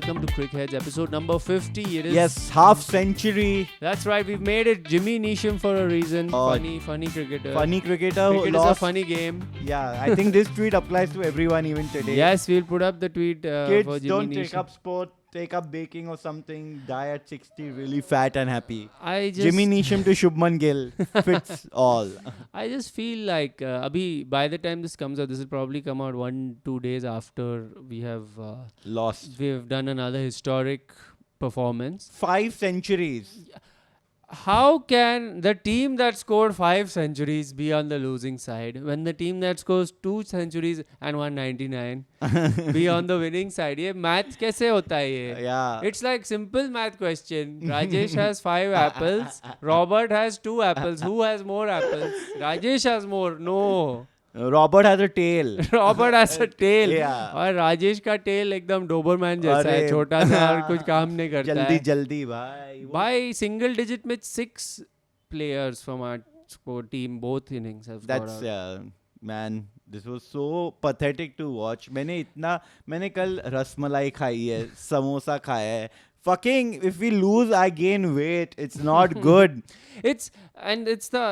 welcome to Crickheads, episode number 50. It is Yes, half century. That's right, we've made it Jimmy Neesham for a reason. Oh. Funny cricketer. Funny cricketer who Cricket is a lost. funny game. Yeah, I think this tweet applies to everyone even today. Yes, we'll put up the tweet for Kids, Jimmy don't Neesham. take up sport, take up baking or something. Die at 60, really fat and happy. I just, Jimmy Neesham to Shubman Gill fits all. I just feel like by the time this comes out, this will probably come out 1-2 days after we have Lost. done another historic performance. 5 centuries. How can the team that scored 5 centuries be on the losing side when the team that scores 2 centuries and 199 be on the winning side? ये math कैसे होता है ये? Yeah. It's like simple math question. Rajesh has 5 apples. Robert has 2 apples. Who has more apples? Rajesh has more. No. Robert has a tail. Robert has a tail. Yeah. और राजेश का tail एकदम Dobermann जैसा है, अरे। छोटा सा और कुछ काम नहीं करता है. जल्दी भाई. By single digit with 6 players from our sport team, both innings have That's scored out. man, this was so pathetic to watch. मैंने कल रसमलाई खाई है, समोसा खाया है. Fucking, if we lose, I gain weight. It's not good. It's the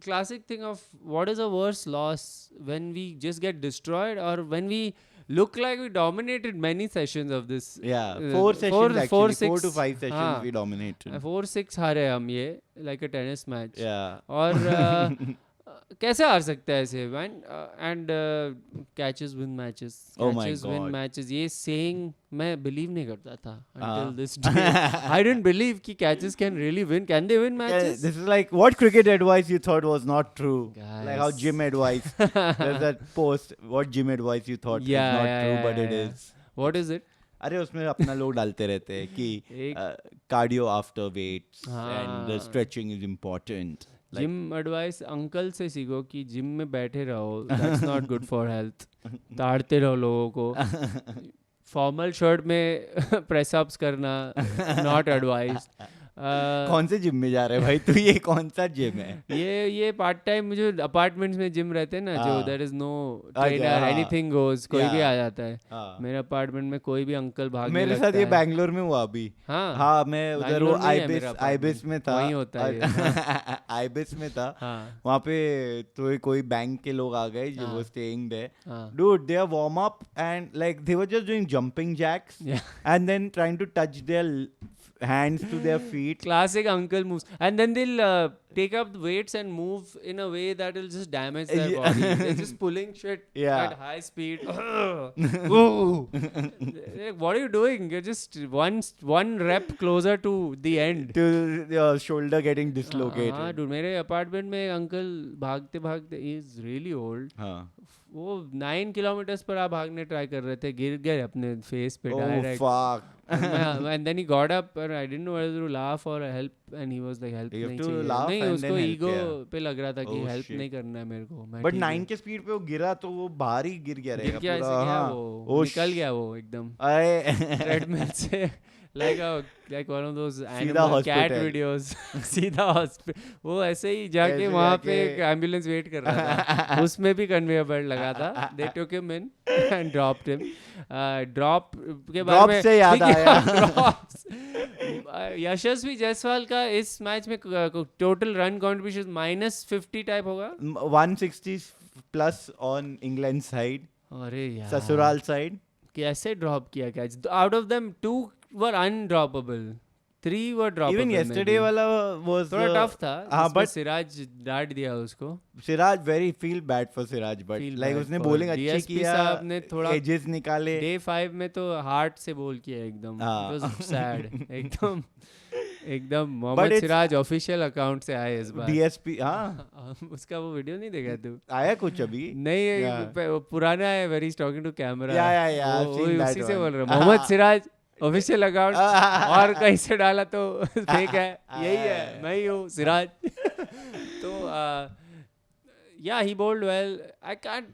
classic thing of what is a worse loss, when we just get destroyed or when we look like we dominated many sessions of this. Yeah, 4 four- sessions four- actually. four, 4 to six. 5 sessions हाँ. we dominated. 4-6 हारे हम ये, like a tennis match. Yeah. और कैसे हार सकता है ऐसे man? And catches win matches. Oh my Catches win God. matches. ये saying मैं believe नहीं करता था until this day. I didn't believe कि catches can really win. Can they win Yeah, matches? this is like what cricket advice you thought was not true. Like how Guys. gym advice. There's that post. What gym advice you thought is not true, but it is. What is it? अरे उसमें अपना लोग डालते रहते हैं कि cardio after weights and the हाँ. stretching is important. Like, gym advice uncle से सीखो कि जिम में बैठे रहो. That's not good for health. ताड़ते रहो लोगों को. फॉर्मल शर्ट में प्रेस अप्स करना नॉट एडवाइस. कौन से जिम में जा रहे हैं भाई तू? ये कौन सा जिम है? ये पार्ट टाइम मुझे अपार्टमेंट्स में जिम रहते हैं ना, जो हाँ. देयर इज नो अच्छा, ट्रेनर, हाँ. एनीथिंग गोज, कोई भी Yeah. आ जाता है. हाँ. मेरे अपार्टमेंट में कोई भी अंकल भागने मेरे लगता साथ ये है. बैंगलोर में हुआ अभी. हाँ. हाँ, मैं उधर बैंगलोर वो में ही है मेरा आईबिस apartment. में था. वहीं होता है ये. आईबिस में था. हाँ. वहाँ पे तो कोई बैंक के लोग आ गए जो हाँ. वो staying there. हाँ. Dude, they are warm up and like they were just doing jumping jacks Yeah. and then trying to touch their hands to their feet. Classic uncle moves, and then they'll take up the weights and move in a way that will just damage their Yeah. body. They're just pulling shit Yeah. at high speed. Ooh. Like, what are you doing? You're just one rep closer to the end. To your shoulder getting dislocated. हाँ dude, मेरे apartment में uncle भागते भागते, he is really old. हाँ. वो 9 kilometres पर आप भागने ट्राई कर रहे थे, गिर गए अपने फेस पे Oh direct. fuck. And then he got up and I didn't know whether to laugh or help, and he was like help You have नहीं to चाहिए. laugh नहीं, and उसको then help, ईगो yeah. पे लग रहा था कि Oh, help shit. नहीं करना है मेरे को. मैं But ठीक 9 हूँ. के स्पीड पे वो गिरा तो वो बाहर ही गिर गया गिर रहेगा गया, ऐसे पूरा. गया हाँ. वो, Oh, निकल गया वो एकदम अरे ट्रेडमिल से. like one of those सीधा animal cat hospital. videos. सीधा हॉस्पिटल. वो ऐसे ही जाके ऐसे वहाँ पे जाके- एक एम्बुलेंस वेट कर रहा था. उसमें भी कन्वेयर बेल्ट लगा था. They took him in and dropped him. Drop के बारे Drop में से याद आया. drops. यशस्वी जायसवाल का इस मैच में टोटल रन कंट्रीब्यूशन -50 टाइप होगा. 160 plus on England side. अरे यार, ससुराल side. कैसे ड्रॉप किया catch? Out of them 2 were अनड्रॉपेबल, 3 were droppable. Even yesterday वाला was थोड़ा टफ था. हाँ, जिसमें but सिराज डांट दिया उसको. Siraj very feel bad for Siraj, but Feel like bad उसने for bowling अच्छी DSP किया. साहब ने थोड़ा edges निकाले. डे 5 में तो हार्ट से बोल किया एकदम. हाँ. It was sad. एकदम But Mohammed it's- Siraj official account से आए इस बार. DSP हाँ उसका वो वीडियो नहीं देखा तू? आया कुछ अभी. नहीं, Yeah. वो पुराना है. Very talking to camera. Yeah, I've seen that उसी से one. बोल रहा हूँ. मोहम्मद सिराज ऑफिशियल अकाउंट और कहीं से डाला तो फेक है. यही है, मैं ही हूँ सिराज. तो या ही बोल्ड वेल. I can't.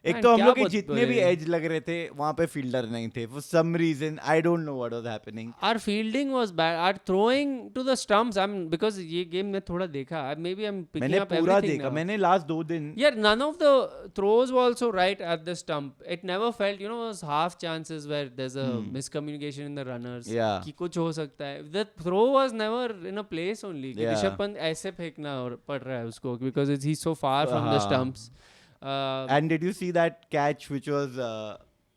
एक Man, तो हम क्या लोग के बोल- जितने भी बोले? एज लग रहे थे वहां पे फील्डर नहीं थे for some reason I don't know what was happening Our fielding was bad. Our throwing to the stumps. Because ये game मैं थोड़ा देखा. Maybe I'm picking मैंने up पूरा everything देखा now. मैंने लास्ट 2 दिन Yeah, none of the throws were also right at the stump. It never felt, those half chances where there's a miscommunication in the runners. Yeah. कि कुछ हो सकता है. The throw was never in a place only. कि Yeah. Rishabh Pant ऐसे फेंकना पड़ रहा है उसको because he's so far from the हाँ. stumps. And did you see that catch which was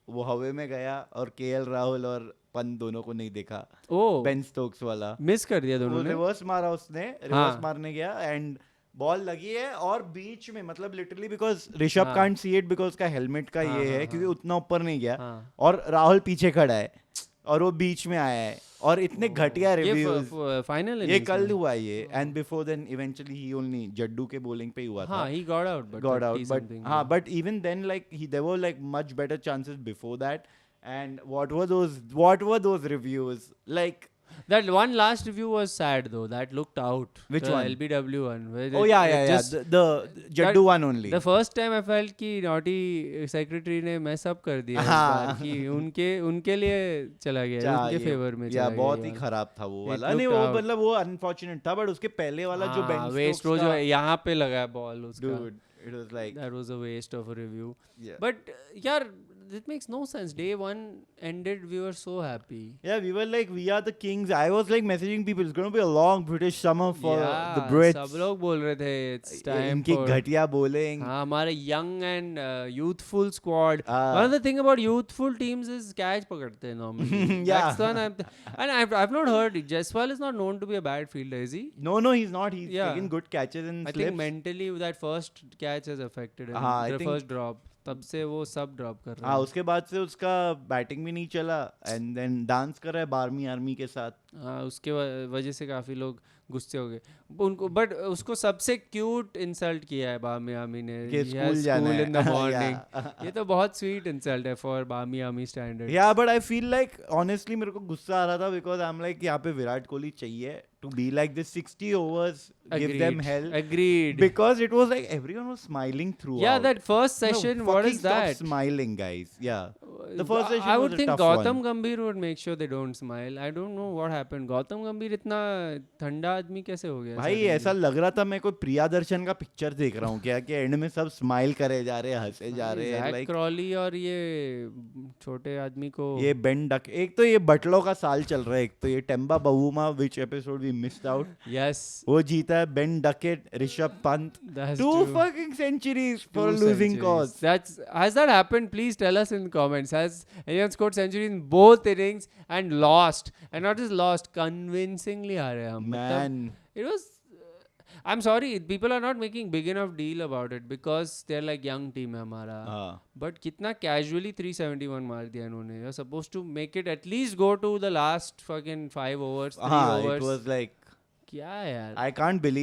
वो हवा में गया और केएल राहुल और पंत दोनों को नहीं देखा बेन स्टोक्स वाला मिस कर दिया वो दोनों ने. रिवर्स मारा उसने हाँ. रिवर्स मारने गया एंड बॉल लगी है और बीच में मतलब लिटरली बिकॉज ऋषभ हाँ. कांट सी इट बिकॉज का हेलमेट का हाँ, ये हाँ, है क्योंकि हाँ. उतना ऊपर नहीं गया हाँ. और राहुल पीछे खड़ा है और वो बीच में आया है और इतने घटिया ये रिव्यूज फाइनल ये कल हुआ ये and before then eventually he only Jaddu के बॉलिंग पे ही हुआ था हाँ, he got out, but got 30 out but something, हाँ but even then like there were like much better chances before that and what were those reviews like That one last review was sad though. That looked out. Which the one? LBW one. where oh it- yeah it yeah just- yeah the Jaddu one only The first time I felt कि naughty secretary ने mess up कर दिया इस हाँ. बार, कि उनके लिए चला गया, क्या उनके ये- फेवर में या चला गया बहुत ये ही वाला. खराब था वो It वाला नहीं looked वो out. मतलब वो अनफॉर्चुनेट था बट उसके पहले वाला जो बेन वेस्ट रो जो यहाँ पे लगा है बॉल उसका. dude it was like That was a waste of a review. yeah. But यार it makes no sense. Day one ended, we were so happy. Yeah, we were like, we are the kings. I was like messaging people, it's going to be a long British summer for the Brits. सब लोग बोल रहे थे it's time इनकी for घटिया bowling. हाँ, हमारे young and youthful squad. Ah. One of the thing about youthful teams is catch पकड़ते हैं normally. Yeah. That's one and I've not heard it. Jaiswal is not known to be a bad fielder, is he? No, he's not. He's Yeah. taking good catches and I slips. think mentally that first catch has affected him. हाँ, I the think- first drop. तब से वो सब drop कर रहा हाँ है. उसके बाद से उसका बैटिंग भी नहीं चला एंड देन डांस कर रहा है 12वीं आर्मी के साथ. हाँ, उसके वजह से काफी लोग गुस्से हो गए उनको. बट उसको सबसे क्यूट इंसल्ट किया है बामियामी ने कि स्कूल जाना है. In the morning. Yeah. ये तो बहुत स्वीट इंसल्ट है फॉर बामियामी standard. Yeah, but I feel like honestly मेरे को गुस्सा आ रहा था because I'm like यहाँ पे विराट कोहली चाहिए to be like this 60 overs give them hell Agreed. because it was like everyone was smiling throughout. Yeah, that first No, session, what fucking is stop that? smiling guys. Yeah. The first session I was would a think tough Gautam one. Gambhir would make sure they don't smile. I don't know what happened. Gautam Gambhir इतना ठंडा आदमी कैसे हो गया? भाई ऐसा लग रहा था मैं कोई प्रिया दर्शन का पिक्चर देख रहा हूँ क्या कि एंड में सब स्माइल करे जा रहे हंसे जा रहे हैं जैक लाइक क्रॉली और ये छोटे आदमी को ये बेन डक एक तो ये बटलों का साल चल रहा है एक तो ये Temba Bavuma which episode we missed out yes वो जीता है Ben Duckett Rishabh Pant That's 2 true. fucking centuries for Two a losing centuries. cause. Has that happened? Please tell us in comments. Has anyone scored century in both innings and lost? And not just lost, convincingly हारे हम. Man. It was. I'm sorry, people are not making big enough deal about it because they're like young team है हमारा. हाँ. But कितना casually 371 मार दिया इन्होंने. You're supposed to make it at least go to the last fucking 5 overs, 3 हाँ, overs. it was like क्या यार?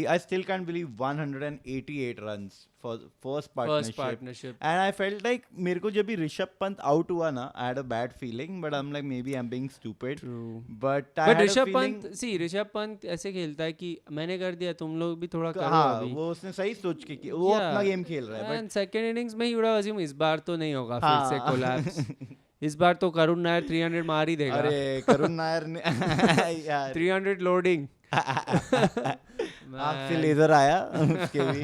I still can't believe 188 runs for first First partnership. partnership. And I felt like मेरे को जब भी Rishabh Pant out हुआ ना I had a bad feeling but I'm like maybe I'm being stupid. True. But I But had a Rishabh feeling Pant Rishabh Pant ऐसे खेलता है कि मैंने कर दिया तुम लोग भी थोड़ा करो हाँ अभी. वो उसने सही सोच के किया वो अपना गेम खेल रहा है And second innings में ही उड़ा अजीम इस बार तो नहीं होगा फिर हाँ. से कोलैप्स. इस बार तो करुण नायर 300 मार ही but देगा. अरे करुण नायर ने यार 300 लोडिंग. आँख से लेजर आया उसके भी.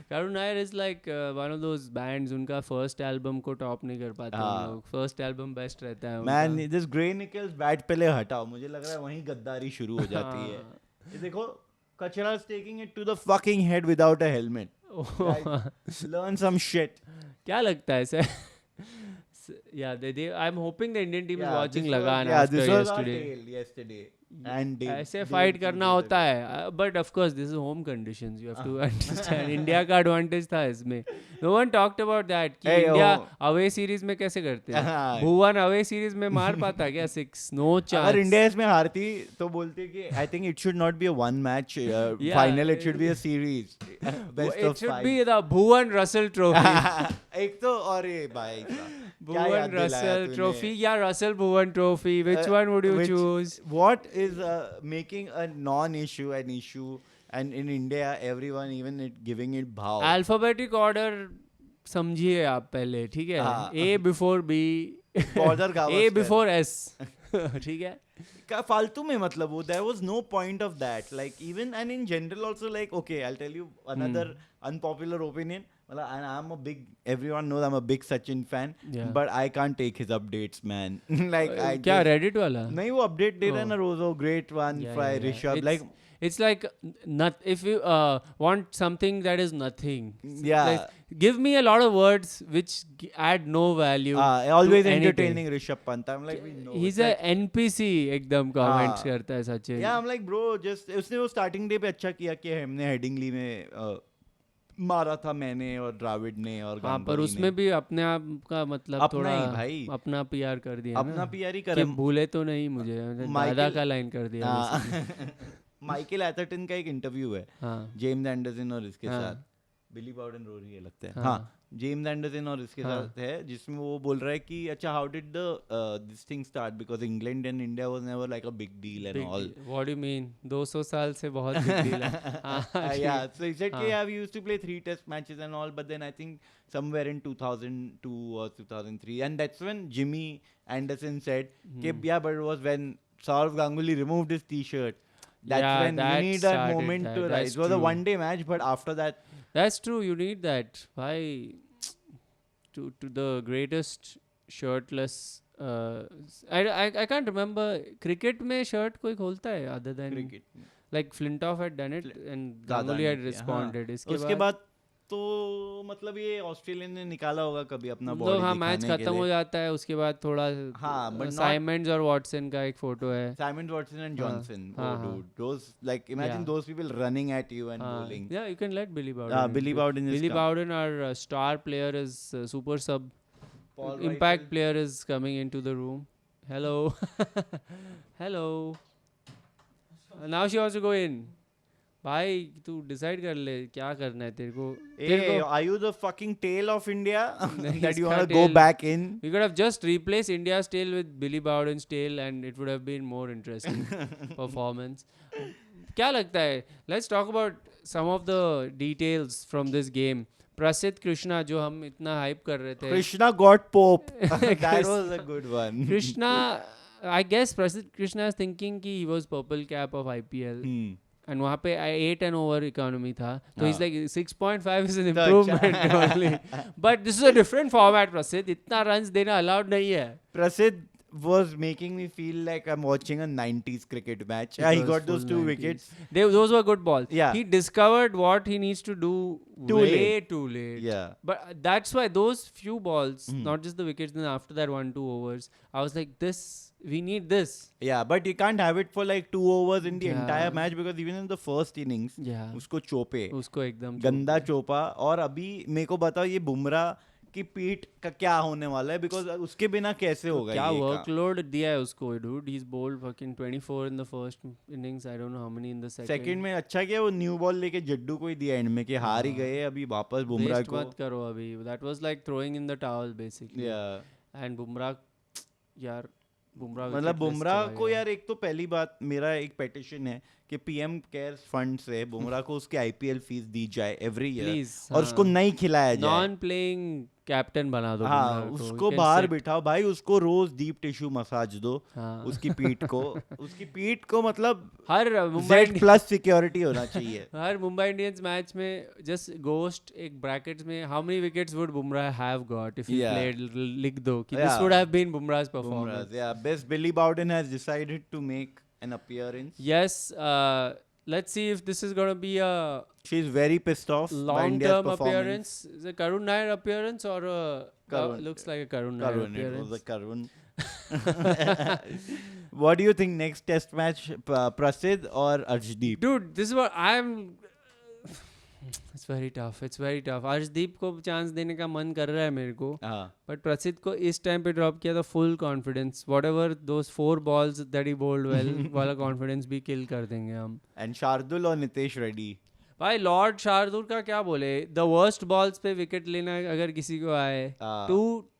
Karun Nair is like one of those bands उनका फर्स्ट एल्बम को टॉप नहीं कर पाते हाँ. हम लोग. फर्स्ट एल्बम बेस्ट रहता है मैन उनका. दिस ग्रे निकल्स बैट पहले हटाओ मुझे लग रहा है वहीं गद्दारी शुरू हो जाती है. हाँ. ये देखो कचरा taking it to the fucking head without a helmet. Learn some shit. क्या लगता है sir? Yeah, I'm hoping the Indian team is watching Lagan yeah, after this was our yesterday. tale yesterday. And ऐसे fight करना होता है. But of course this is home conditions. You have to understand. India का advantage था इसमें. No one talked about that. कि Hey, India oh. away series में कैसे करते हैं? हाँ. भुवन away series में मार पाता क्या 6? No chance. अगर इंडिया इसमें हारती तो बोलते कि I think it should not be a one match Yeah. final. It should be a series. Best It of should 5. be the Bhuvan Russell Trophy. एक तो और ये भाई क्या Bhuvan याद दिलाया Russell तूने? Trophy या Russell Bhuvan Trophy. Which one would you choose? What is making a non-issue an issue? And in India, everyone even giving it bhav. Alphabetic order समझिए आप पहले, ठीक है? हाँ। A before B, Border A Gavaskar. before S, ठीक है? का फालतू में मतलब वो there was no point of that, like even and in general also, like okay, I'll tell you another unpopular opinion, well, and I'm a big, everyone knows I'm a big Sachin fan, Yeah. but I can't take his updates, man. Like I क्या just, Reddit वाला? नहीं वो update दे रहा है Oh. ना रोज, वो great one Yeah, by yeah, yeah. Rishabh, like It's like not if you want something that is nothing. Yeah. Like, give me a lot of words which add no value. always to anything. entertaining Rishabh Pant. I'm like, we know. He's It's a like, NPC एकदम comments हाँ. करता है Sachin. yeah, I'm like bro, just उसने वो starting day पे अच्छा किया कि हमने हेडिंगली में मारा था मैंने और द्राविड ने और हाँ, पर गांगुली उसमें ने. भी अपने आप का मतलब अपना थोड़ा ही भाई. अपना PR कर दिया अपना ना. PR ही कि करे. भूले तो नहीं मुझे, दादा माइकल- का लाइन कर दिया. basically. माइकल एथरटन का एक इंटरव्यू है हाँ जेम्स एंडरसन और इसके हाँ. साथ, बिली बाउडन रोरी है लगता है. हाँ. हाँ, जेम्स एंडरसन और इसके हाँ. साथ है, जिसमें वो बोल रहा है कि अच्छा how did the this thing start, because England and India was never like a big deal and Big all. deal. What do you mean? 200 साल से बहुत big deal है. हाँ, Yeah, so he said हाँ. कि yeah, we used to play 3 test matches and all, but then I think somewhere in 2002 or 2003, and that's when Jimmy Anderson said कि yeah, but it was when Saurav Ganguly removed his t-shirt. That's Yeah, when you that need that started moment that. to rise. That's It was a true. one-day match, but after that, That's true. You need that. Why? To the greatest shirtless. I can't remember. Cricket में shirt कोई खोलता है other than cricket. like Flintoff had done it and ज़्यादा Ganguly had नहीं किया. responded. हाँ. इसके उसके बाद तो मतलब ये ऑस्ट्रेलियन ने निकाला होगा कभी अपना लोग बॉडी हाँ दिखाने मैच के खत्म हो लिए. जाता है, उसके बाद थोड़ा हाँ, but not- साइमंड्स और वॉटसन का एक फोटो है. Simon Watson and हाँ, Johnson. हाँ, Oh, हाँ. dude. Those, like, imagine Yeah. those people running at you and हाँ, bowling. yeah, you can let Billy Bowden. Billy in. Bowden is Billy come. Bowden, our star player, is super sub. Paul Impact Reichel. player is coming into the room. Hello. Hello. Now she wants to go in. भाई तू decide कर ले क्या करना है तेरे को. Hey, are you the fucking tail of India नहीं, that you इसका want to go tail- back in? We could have just replaced India's tail with Billy Bowden's tail and it would have been more interesting performance. क्या लगता है? Let's talk about some of the details from this game. प्रसिद्ध कृष्णा जो हम इतना hype कर रहे थे. Krishna got Pope. that Chris- was a good one. Krishna, I guess प्रसिद्ध कृष्णा is thinking कि he was purple cap of IPL. And वहाँ पे 8 and over economy था. So he's like 6.5 is an तो improvement only. But this is a different format, प्रसिद्ध. इतना runs देना allowed नहीं है. Prasid was making me feel like I'm watching a 90s cricket match. It He was got those full 2 90s. wickets. Those were good balls. Yeah. He discovered what he needs to do Too way late. too late. Yeah. But that's why those few balls, not just the wickets, then after that 1-2 overs, I was like, we need this. Yeah, but you can't have it for like 2 overs in the Yeah. entire match, because even in the first innings, Yeah. उसको चोपे. उसको एकदम गंदा चोपा. और अभी मेरे को बताओ ये बुमराह की पीठ का क्या होने वाला है, बिकॉज उसके बिना कैसे होगा क्या ये काम? वर्कलोड दिया है उसको dude. He's bowled fucking 24 in the first innings. I don't know how many in the second. Second में अच्छा किया वो न्यू बॉल लेके जड्डू को ही दिया एंड में कि हार ही गए, अभी वापस बुमराह Waste को. मत करो अभी. That was like throwing in the towel basically. Yeah. And Bumrah यार बुमराह मतलब wicket list बुमराह चला को गया. यार, एक तो पहली बात मेरा एक पेटिशन है कि पीएम केयर्स फंड से बुमराह को उसकी आईपीएल फीस दी जाए एवरी ईयर, Please, और उसको नहीं खिलाया जाए. नॉन प्लेइंग कैप्टन बना दो हाँ, बुमराह को. उसको You can बाहर sit. बिठाओ भाई, उसको रोज डीप टिश्यू मसाज दो. हाँ. उसकी पीठ को उसकी पीठ को मतलब हर मुंबई Z+ सिक्योरिटी होना चाहिए. हर मुंबई इंडियंस मैच में जस्ट गोस्ट एक ब्रैकेट्स में how many wickets would Bumrah have got if he Yeah. Played, लिख दो कि this Yeah. Would have been Bumrah's performance. Bumrah's, yeah, best Billy Bowden has decided to make an appearance. Yes, let's see if this is going to be a She's very pissed off by long India's term performance. appearance. Is it Karun Nair appearance or Karun. looks like a Karun Nair Karun, it appearance? was a Karun. What do you think next test match, Prasid or Arshdeep? Dude, this is what I'm. It's very tough. It's very tough. Arshdeep को chance देने का मन कर रहा है मेरे को. हाँ. बट प्रसिद्ध को इस टाइम पे ड्रॉप किया था full confidence. Whatever those 4 balls that he bowled well वाला कॉन्फिडेंस भी किल कर देंगे हम. And Shardul or Nitesh Reddy? भाई लॉर्ड शार्दुल का क्या बोले. द वर्स्ट बॉल्स पे विकेट लेना अगर किसी को आए. 2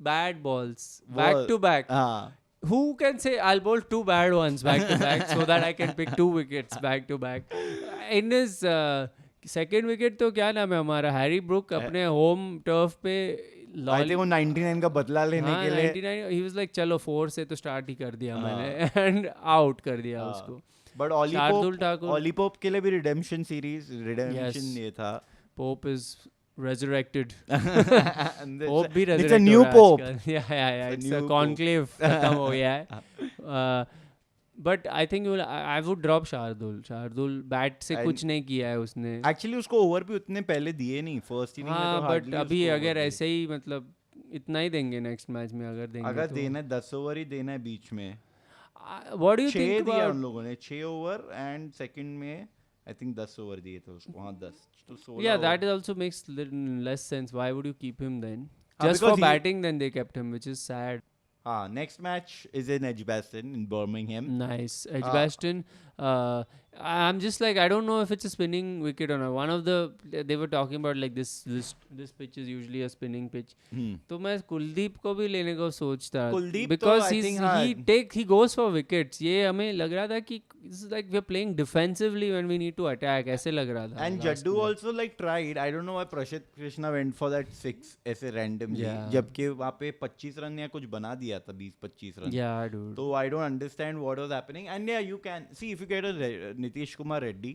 bad balls back to back. हाँ. Who can say I'll bowl 2 bad ones back to back so that I can pick 2 wickets back to back? In his second wicket तो क्या नाम है हमारा हैरी ब्रुक अपने होम टर्फ पे I think वो 99 का बदला लेने के लिए 99 ही वाज लाइक चलो 4 से तो स्टार्ट ही कर दिया मैंने एंड आउट कर दिया उसको. बट शार्दुल ठाकुर ऑलीपोप के लिए भी रिडेम्पशन ये था. Pope is resurrected. And Pope भी it's resurrect a new हो रहा है pope. आजकल. Yeah. It's a It's new a pope. conclave खत्म हो गया है. But I think I would drop Shardul. Shardul bat से And- कुछ नहीं किया है उसने. एक्चुअली उसको ओवर भी उतने पहले दिए नहीं फर्स्ट इनिंग में हाँ तो बट hardly अभी उसको अगर over दिए. ऐसे ही मतलब इतना ही देंगे नेक्स्ट मैच में अगर देंगे अगर तो. देना है 10 ओवर ही देना है बीच में. What do you 6 think दिया about? उन लोगों ने 6 ओवर एंड सेकंड में आई थिंक 10 ओवर दिए थे उसको. हाँ 10 तो 16 Yeah, over. that also makes less sense. Why would you keep him then? हाँ, Just because for he- batting, then they kept him, which is sad. Next match is in Edgbaston in Birmingham. Nice. Edgbaston. I'm just like, I don't know if it's a spinning wicket or not. One of they were talking about like this pitch is usually a spinning pitch. तो मैं कुलदीप को भी लेने को सोचता कुलदीप तो because I think he goes for wickets. ये हमें लग रहा था कि this is like we're playing defensively when we need to attack. ऐसे लग रहा था. And last Jaddu में. also like tried. I don't know why Prashit Krishna went for that 6 ऐसे randomly. Yeah. जबकि वहाँ पे 25 रन या कुछ बना दिया था 20-25 run. Yeah, dude. So I don't understand what was happening. And yeah, you can see if you get a Nitish Kumar Reddy,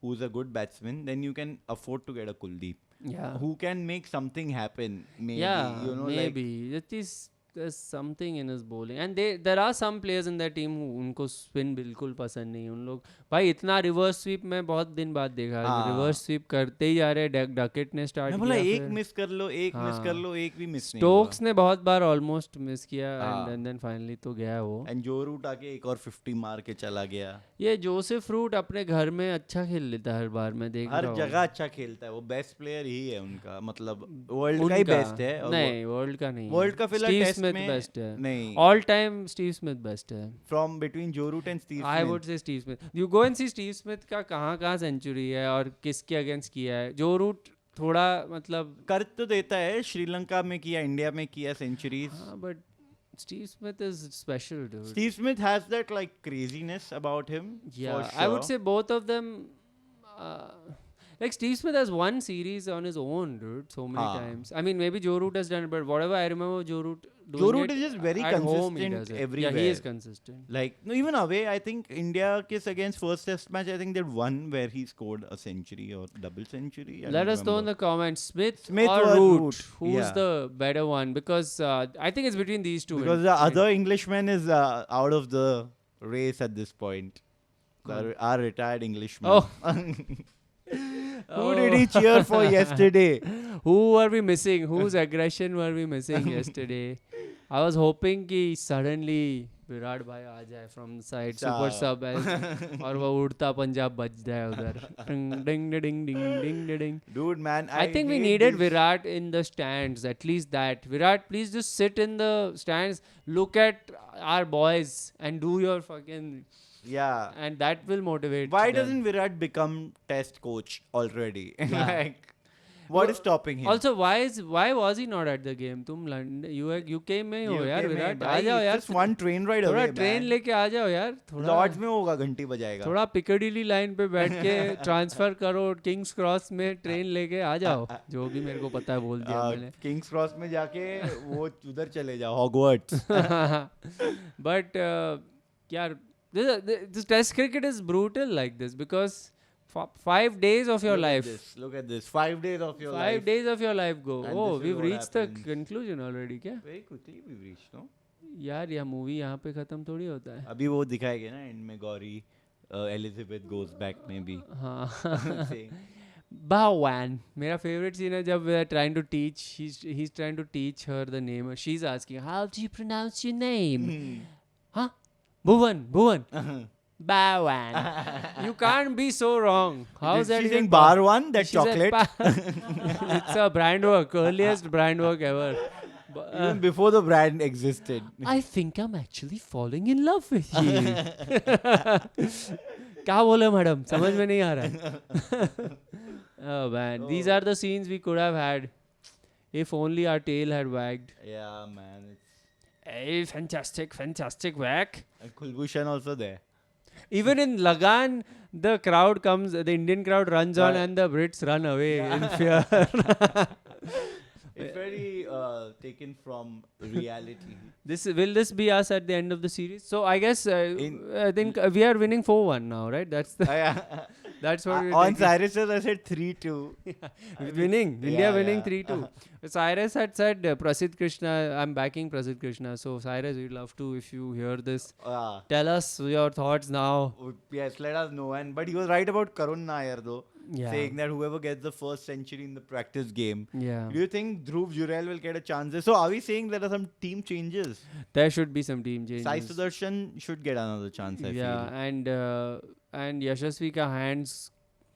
who's a good batsman, then you can afford to get a Kuldeep, Yeah. who can make something happen. Maybe Yeah, you know maybe. It is there's something in his bowling and there are some players in that team who उनको spin बिल्कुल पसंद नहीं. उन लोग भाई इतना reverse sweep में बहुत दिन बाद देखा. हाँ. रिवर्स स्वीप करते ही जा रहे. डकेट ने स्टार्ट मैं किया. बोला एक फिर मिस कर लो, एक मिस हाँ. कर लो, एक भी मिस नहीं स्टोक्स ने बहुत बार ऑलमोस्ट मिस किया हाँ. एंड देन फाइनली तो गया वो. एंड जो रूट आके एक और 50 मार के चला गया. ये जोसेफ रूट अपने घर में अच्छा खेल लेता है हर बार. मैं देख हर रहा हूँ. जगह अच्छा खेलता है. वो बेस्ट प्लेयर ही है उनका. मतलब वर्ल्ड का ही उनका- बेस्ट है. नहीं वर्ल्ड का नहीं. वर्ल्ड का फिलहाल स्टीव टेस्ट स्मिथ में बेस्ट है. नहीं. All time Steve Smith best है. From between Joe Root and Steve I would say Steve Smith. You go and see Steve Smith का कहाँ सेंचुरी है और किसके अगेंस्ट किया है. जो रूट थोड़ा मतलब कर तो देता है. श्रीलंका में किया, इंडिया में किया सेंचुरीज. हाँ but Steve Smith is special dude. Steve Smith has that like craziness about him. Yeah, for I would sure. say both of them. Like Steve Smith has won series on his own, dude, so many हाँ. times. I mean, maybe Joe Root has done it, but whatever I remember, Joe Root doing Joe Root it is just very at home, he consistent does it. Yeah, everywhere. he is consistent. Like no, even away, I think India case against first test match, I think they won where he scored a century or double century. I Let don't us know in remember. the comments, Smith Smith or or Root, Root, who's yeah. the better one? Because I think it's between these two. Because the other Englishman is out of the race at this point. Our retired Englishman. Oh. Who did he cheer for yesterday? Who were we missing? Whose aggression were we missing yesterday? I was hoping कि suddenly Virat भाई आ जाए from the side super sub और वो उड़ता पंजाब बज जाए उधर. Ding ding ding ding ding. Dude, man, I think we hate needed these- Virat in the stands. At least that. Virat, please just sit in the stands. Look at our boys and do your fucking. Yeah. And that will motivate. Why them. doesn't Virat become test coach already? Like, what is stopping him? Also, why was he not at the game? तुम London UK में हो यार विराट. आ जाओ यार. Just one train ride थोड़ा away, train man. लेके आ जाओ यार. थोड़ा लॉर्ड्स में होगा, घंटी बजाएगा. थोड़ा पिकडिली लाइन पे बैठ के ट्रांसफर करो किंग्स क्रॉस में ट्रेन लेके आ जाओ. जो भी मेरे को पता है बोल दिया मैंने. किंग्स क्रॉस में जाके वो उधर चले जाओ, हॉगवर्ट्स. But यार this test cricket is brutal like this because 5 days of your life. Look at this. 5 days of your life. 5 days of your life go. And Oh, this is we've what reached the happens. conclusion already क्या? Very quickly we've reached, no? यार यह movie यहाँ पे खत्म थोड़ी होता है. अभी वो दिखाएगा ना एंड में गौरी एलिजाबेथ गोज बैक में भी. हाँ. Saying, Bhawan. मेरा favorite scene है जब they're trying to teach. He's trying to teach her the name. She's asking, how do you pronounce your name? Huh? Bhuvan. Bhawan. You can't be so wrong. How is Did that she even saying bar one, that She said chocolate? it's a brand work, earliest brand work ever. Even before the brand existed. I think I'm actually falling in love with you. क्या बोले madam समझ में नहीं आ रहा. Oh man, these are the scenes we could have had if only our tail had wagged. Yeah, man. It's Hey, fantastic whack. and Kulbhushan also there. Even in Lagan, the crowd comes, the Indian crowd runs on Yeah. and the Brits run away Yeah. in fear. It's very taken from reality. Will this be us at the end of the series? So I guess In- I think we are winning 4-1 now, right? That's the that's what we're On taking. Cyrus's, I said 3-2. Winning. Yeah, India winning yeah. 3-2. Cyrus had said Prasidh Krishna. I'm backing Prasidh Krishna. So Cyrus, we'd love to, if you hear this, tell us your thoughts now. Yes, let us know. But he was right about Karun Nair though, Yeah. saying that whoever gets the first century in the practice game. Yeah. Do you think Dhruv Jurel will get a chance? So are we saying there are some team changes? There should be some team changes. Sai Sudarshan should get another chance, I Yeah, feel. and Yashasvi ka hands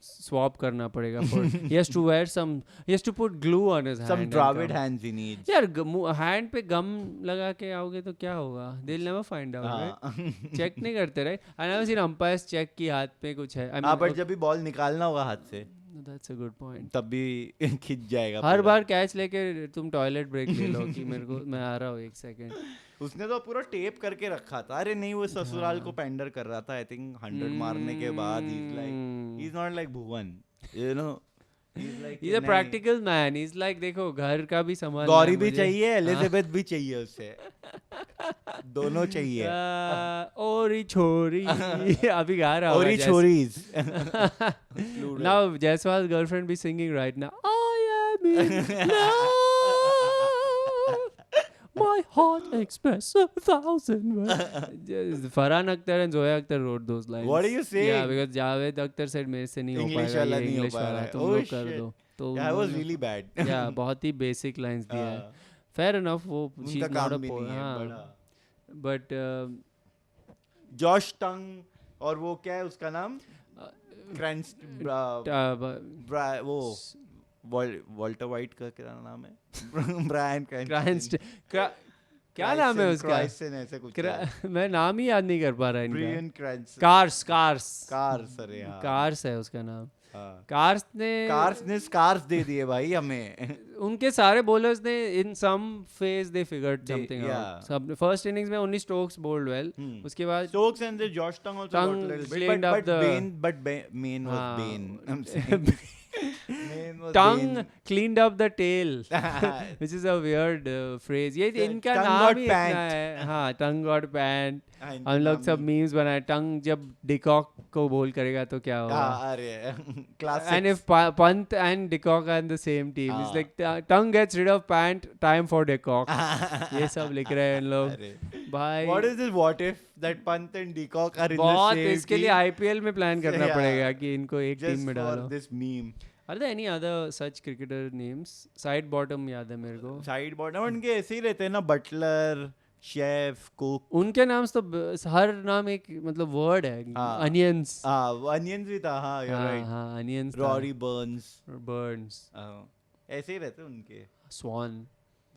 swap karna padega for he has to wear some, he has to put glue on his hand. Some and Dravid come. hands he needs. यार hand पे gum लगा के आओगे तो क्या होगा? They'll never find out, right? Check नहीं करते, right? I never seen umpires check कि हाथ पे कुछ है. I mean, but जब भी बॉल निकालना होगा हाथ से that's a good point. तब भी खिंच जाएगा हर पूरा। बार कैच लेके तुम टॉयलेट ब्रेक ले लो कि मेरे को मैं आ रहा हूँ 1 सेकंड. उसने तो पूरा टेप करके रखा था। अरे नहीं, वो ससुराल को पेंडर कर रहा था। आई थिंक 100 मारने के बाद he is not like Bhuvan, you know, He's a practical man. He's like देखो घर का भी संभालना गौरी है भी मुझे. चाहिए, एलिजाबेथ भी चाहिए उसे, दोनों चाहिए। ओरी छोरी अभी गा रहा ओरी होगा छोरीज। Now Jaiswal's girlfriend be singing right now. I am in love. My heart express 1,000 words. Farhan Akhtar and Zoya Akhtar wrote those lines. What are you saying? Yeah, because Javed Akhtar said मेरे से नहीं हो English पाएगा वाला ये नहीं हो English पा रहा वाला है. तुम Oh, लोग कर shit. दो. तो Yeah, I was really bad. yeah, बहुत ही basic lines दिए हैं. Fair enough, वो she's उनका not काम a भी poet. नहीं है हाँ, बड़ा। but जॉश टंग और वो क्या है उसका नाम? क्रैंस वो वॉल्टर वाइट का क्या नाम है? Brian Cranston. क्या नाम है उसका? क्राइसन ऐसे कुछ। मैं नाम ही याद नहीं कर पा रहा इनका. ब्रियन क्रैंसन। कार्स कार्स, अरे हाँ। कार्स है उसका नाम. हाँ। कार्स ने स्कार्स दे दिए भाई हमें। उनके सारे बॉलर्स ने in some phase they figured something yeah. आउट. सब फर्स्ट इनिंग्स में ओनली स्टोक्स बोल्ड वेल. उसके बाद Stokes and the Josh Tongue also Tongue got a little cleaned bit, up the- but Main was हाँ. Bane. I'm saying. Main was tongue Bane. cleaned up the tail, which is a weird phrase. ये The इनका tongue नाम got ही इतना pant. है. हाँ, tongue got pant. हाँ, इनका हम लोग नाम सब ही- मीम्स बनाए. टंग जब डिकॉक को बोल करेगा तो क्या होगा? हाँ, अरे classic. And if Pant and Decock are in the same team, it's हाँ. like tongue gets rid of pant, time for Decock. ये सब लिख रहे हैं इन लोग. अरे भाई what is this? What if that Pant and Decock are in the बहुत same इसके लिए team IPL में प्लान करना Yeah. पड़ेगा कि इनको एक टीम just में for डालो. this meme? Are there any other such cricketer names? Side bottom याद है मेरे को. Side bottom उनके ऐसे ही रहते हैं ना, बटलर, शेफ, कुक। उनके नाम तो हर नाम एक मतलब वर्ड है. हाँ. Onions. हाँ, अनियंस भी था। हाँ, you're हाँ right. हाँ onions. Rory Burns, Burns. ऐसे ही रहते हैं उनके। Swan.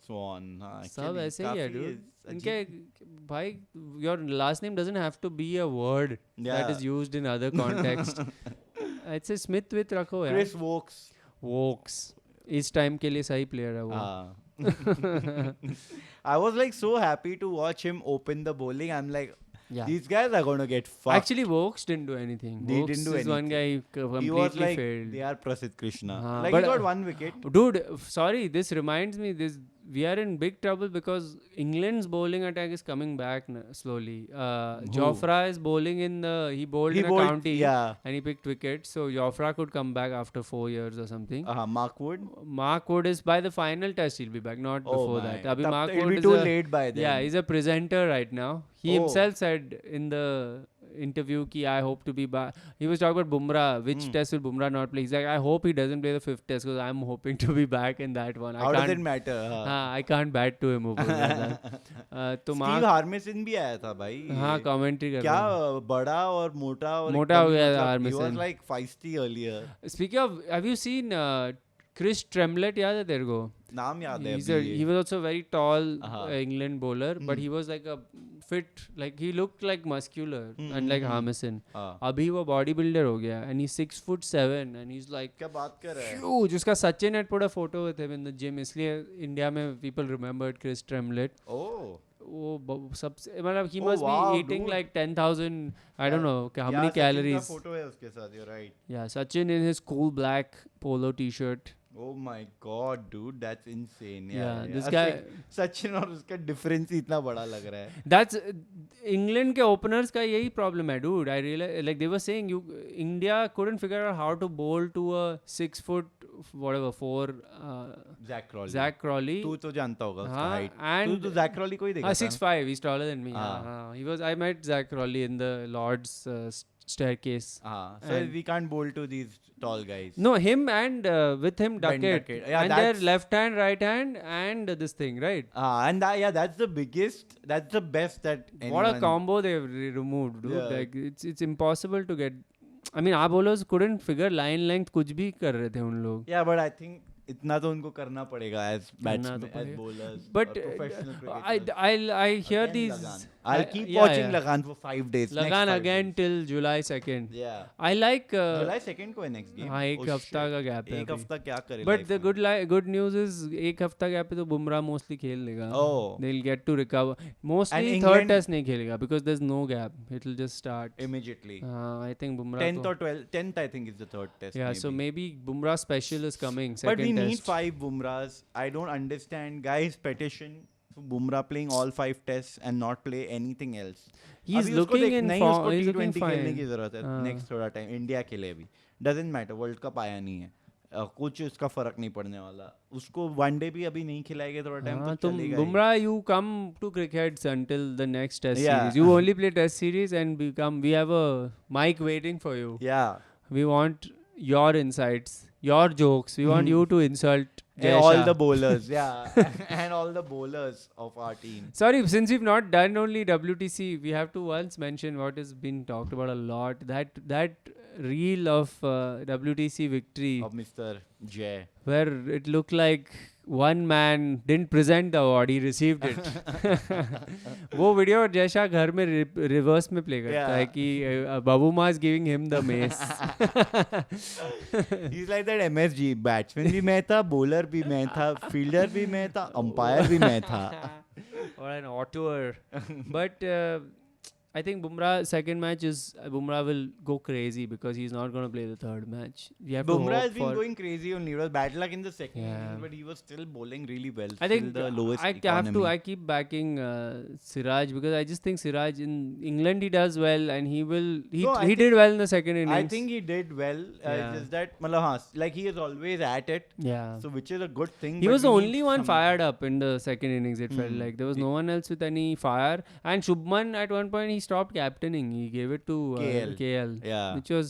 Swan, हाँ, सब actually ऐसे ही है काफी dude. अजीब- इनके भाई your last name doesn't have to be a word that Yeah. is used in other context. I'd say Smith with रखो यार. Chris Wokes। Wokes. इस टाइम के लिए सही प्लेयर है वो. हाँ। I was like so happy to watch him open the bowling. I'm like, Yeah. these guys are going to get fucked. Actually, Wokes didn't do anything. He Wokes didn't do is one guy who he completely was like, failed. they are Prasidh Krishna. हाँ, Like but, he got one wicket. Dude, sorry, this reminds me. We are in big trouble because England's bowling attack is coming back slowly. Jofra is bowling he bowled in a bowled- county yeah. and he picked wickets. So Jofra could come back after 4 years or something. Mark Wood. Mark Wood is by the final test he'll be back, not before my. that. Abhi Tab- Mark it'll Wood be is too a- late by then. Yeah, he's a presenter right now. He Oh. himself said in the interview ki I hope to be back. He was talking about Bumrah. Which test will Bumrah not play? He's like, I hope he doesn't play the 5th test because I'm hoping to be back in that one. How does it matter? हाँ, I can't bat to him. वो बोल रहा था. तो Steve Harmison भी आया था भाई। हाँ, commentary कर क्या रहा बड़ा और मोटा और मोटा हो एकदम गया मतलब, Harmison. He was like feisty earlier. Speaking of, have you seen Chris Tremlett? याद है तेरे को? नाम याद है He was also a very tall Uh-huh. England bowler, but he was like a fit, like he looked like muscular, unlike Harmison. हाँ. अभी वो bodybuilder हो गया, and he's 6'7", and he's like क्या बात कर रहा है? huge. उसका Sachin had put a photo with him in the gym, इसलिए India में people remembered Chris Tremlett. Oh. वो सबसे मतलब he Oh, must wow, be eating dude. like 10,000 I don't know how Yeah, many Sachin का calories. photo है उसके साथ, you're right. Yeah, Sachin in his cool black polo t-shirt. Oh my god, dude, that's insane. Yeah, Yeah. this guy. Sachin और उसका difference ही इतना बड़ा लग रहा है. That's England के openers का यही problem है, dude. I realize like they were saying India couldn't figure out how to bowl to a 6 foot whatever 4 Zach Crawley. Zach Crawley. तू तो जानता होगा उसका हाँ, height. and तू तो Zach Crawley को ही देखा था. 6'5", he's taller than me. हाँ. He was. I met Zach Crawley in the Lord's staircase. हाँ. So And- we can't bowl to these tall guys. No, him and with him Ben Duckett. Duckett. Yeah, and their that's- left hand, right hand, and this thing, right? And that's the biggest. That's the best that. What a anyone- combo they've removed, dude. Yeah. Like it's impossible to get. I mean, our bowlers couldn't figure line length कुछ भी कर रहे थे उन लोग. Yeah, but I think इतना तो उनको करना पड़ेगा as करना batsmen, तो as पड़ेगा. bowlers, But or professional I cricketers. I hear Again, these. Lagan. I'll keep yeah, watching yeah. Lagan for 5 days. next Lagan 5 again days. till July 2nd. Yeah. I like. July 2nd को है next game. हाँ, एक Oh, हफ्ता shit. का gap है एक अभी. हफ्ता क्या करे But life the में? good news is एक हफ्ता गैप पे तो बुमराह मोस्टली खेल लेगा. Oh. They'll get to recover. Mostly And third England- test नहीं खेलेगा because there's no gap. It'll just start. Immediately. I think Bumrah 10th or 12th. 10th I think is the third test. yeah, so maybe Bumrah special is coming. Second But we test. need 5 Bumrahs. I don't understand guys petition for Bumrah playing all 5 tests and not play anything else. He's अभी उसको looking in नहीं, form. उसको He's looking T20 खेलने fine. की जरूरत है हाँ. Next थोड़ा टाइम इंडिया के लिए भी. Doesn't matter, वर्ल्ड कप आया नहीं है. कुछ उसका फर्क नहीं पड़ने वाला. उसको वनडे भी अभी नहीं खिलाएंगे थोड़ा टाइम हाँ, तो तुम चलेगा. Bumrah, you come to crickets until the next test Yeah. series. You only play test series and we have a mic waiting for you. Yeah. We want your insights, your jokes. We want you to insult Jay all Shah. the bowlers, yeah, and all the bowlers of our team. Sorry, since we've not done only WTC, we have to once mention what has been talked about a lot. That reel of WTC victory Of Mr. Jay. where it looked like one man didn't present the award, he received it. वो video जैसा घर में reverse में play करता है कि बाबू माँ is giving him the mace. He's like that MSG, batsman भी मैं था, bowler भी मैं था, fielder भी मैं था, umpire भी मैं था. Or an auteur. But I think Bumrah second match is Bumrah will go crazy because he's not going to play the third match. We have to Bumrah hope has been for- going crazy only. It was bad luck in the second Yeah. innings, but he was still bowling really well. I think still the lowest I have economy. to. I keep backing Siraj because I just think Siraj in England he does well and he will. No, I He did well in the second innings. I think he did well. Yeah. It's just that, matlab, haan, like he is always at it, Yeah. so which is a good thing. He but was the we need only one some- fired up in the second innings. It felt Hmm. like there was no one else with any fire. And Shubman at one point he stopped captaining. He gave it to KL, Yeah. which was